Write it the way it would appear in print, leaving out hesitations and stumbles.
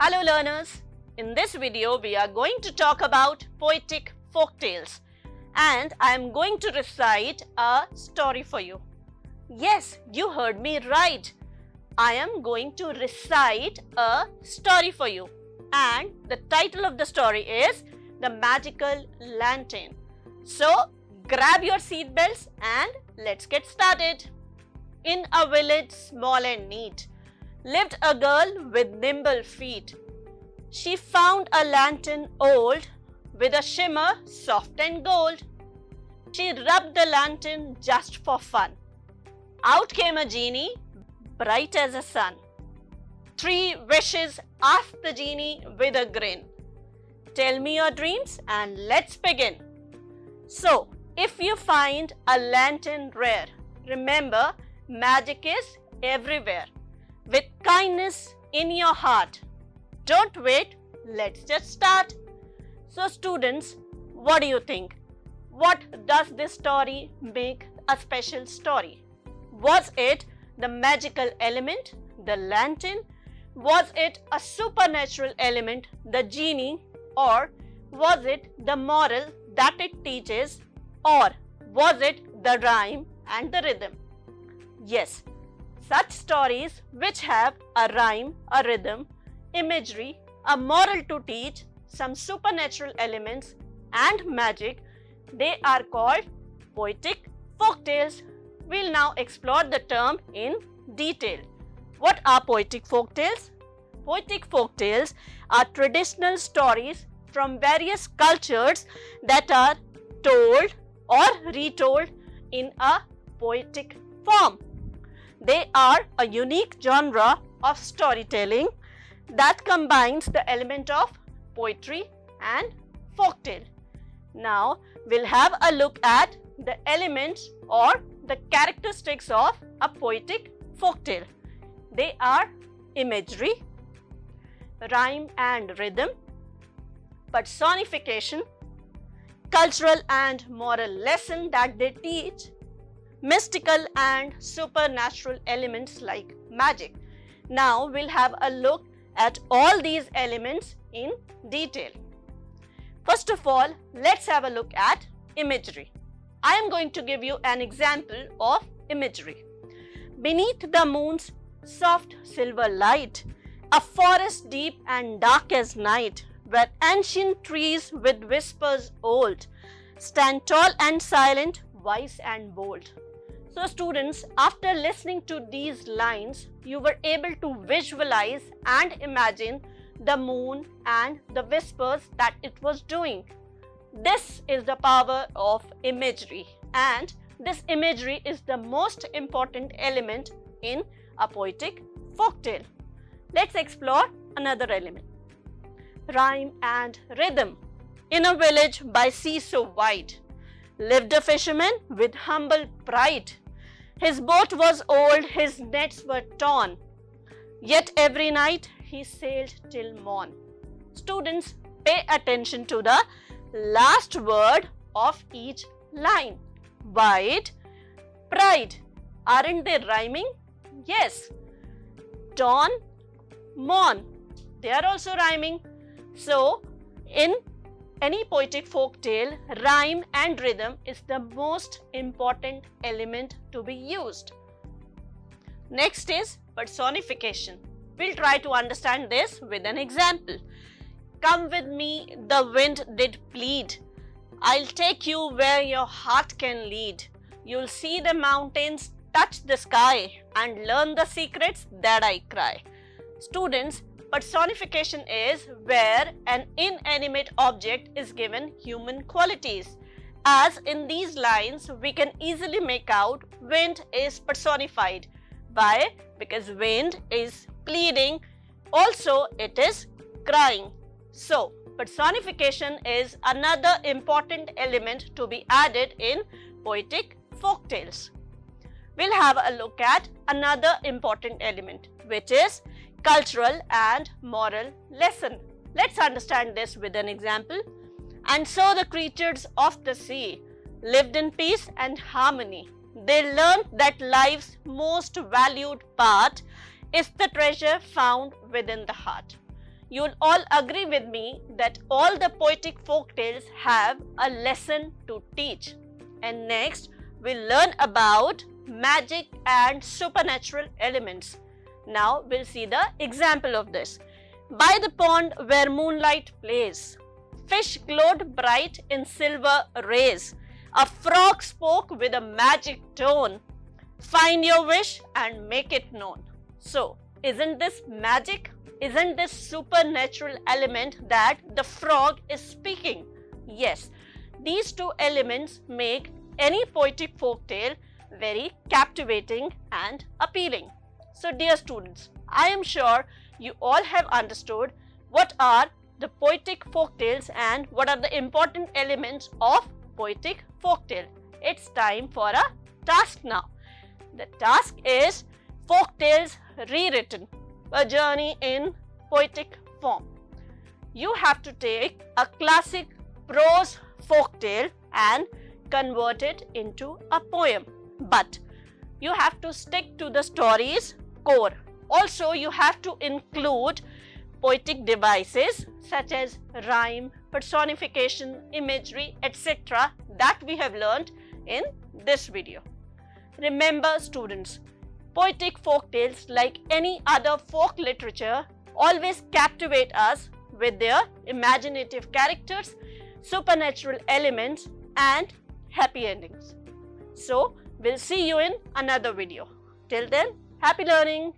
Hello learners, in this video we are going to talk about poetic folktales and I am going to recite a story for you. Yes, you heard me right. I am going to recite a story for you and the title of the story is The Magical Lantern. So grab your seat belts and let's get started. In a village small and neat, lived a girl with nimble feet. She found a lantern old, with a shimmer soft and gold. She rubbed the lantern just for fun. Out came a genie, bright as a sun. 3 wishes asked the genie with a grin. Tell me your dreams and let's begin. So, if you find a lantern rare, remember magic is everywhere. With kindness in your heart. Don't wait, let's just start. So students, what do you think? What does this story make a special story? Was it the magical element, the lantern? Was it a supernatural element, the genie? Or was it the moral that it teaches? Or was it the rhyme and the rhythm? Yes. Such stories which have a rhyme, a rhythm, imagery, a moral to teach, some supernatural elements and magic, they are called poetic folktales. We'll now explore the term in detail. What are poetic folktales? Poetic folktales are traditional stories from various cultures that are told or retold in a poetic form. They are a unique genre of storytelling that combines the element of poetry and folktale. Now, we'll have a look at the elements or the characteristics of a poetic folktale. They are imagery, rhyme and rhythm, personification, cultural and moral lesson that they teach, mystical and supernatural elements like magic. Now we'll have a look at all these elements in detail. First of all, let's have a look at imagery. I am going to give you an example of imagery. Beneath the moon's soft silver light, a forest deep and dark as night, where ancient trees with whispers old stand tall and silent, wise and bold. So students, after listening to these lines, you were able to visualize and imagine the moon and the whispers that it was doing. This is the power of imagery, and this imagery is the most important element in a poetic folktale. Let's explore another element. Rhyme and rhythm. In a village by sea so wide, lived a fisherman with humble pride. His boat was old, his nets were torn, yet every night he sailed till morn. Students, pay attention to the last word of each line. Wide, pride. Aren't they rhyming? Yes. Torn, morn. They are also rhyming. So, in any poetic folktale, rhyme and rhythm is the most important element to be used. Next is personification. We'll try to understand this with an example. Come with me, the wind did plead. I'll take you where your heart can lead. You'll see the mountains touch the sky and learn the secrets that I cry. Students, personification is where an inanimate object is given human qualities. As in these lines, we can easily make out wind is personified. Why? Because wind is pleading, also it is crying. So, personification is another important element to be added in poetic folktales. We'll have a look at another important element, which is cultural and moral lesson. Let's understand this with an example. And so the creatures of the sea lived in peace and harmony. They learned that life's most valued part is the treasure found within the heart. You'll all agree with me that all the poetic folk tales have a lesson to teach. And next, we'll learn about magic and supernatural elements. Now, we'll see the example of this. By the pond where moonlight plays, fish glowed bright in silver rays. A frog spoke with a magic tone. Find your wish and make it known. So, isn't this magic? Isn't this supernatural element that the frog is speaking? Yes, these two elements make any poetic folk tale very captivating and appealing. So, dear students, I am sure you all have understood what are the poetic folk tales and what are the important elements of poetic folk tale. It's time for a task now. The task is folk tales rewritten, a journey in poetic form. You have to take a classic prose folk tale and convert it into a poem. But you have to stick to the story's core. Also, you have to include poetic devices such as rhyme, personification, imagery, etc. that we have learned in this video. Remember students, poetic folk tales, like any other folk literature, always captivate us with their imaginative characters, supernatural elements and happy endings. So, we'll see you in another video. Till then, happy learning!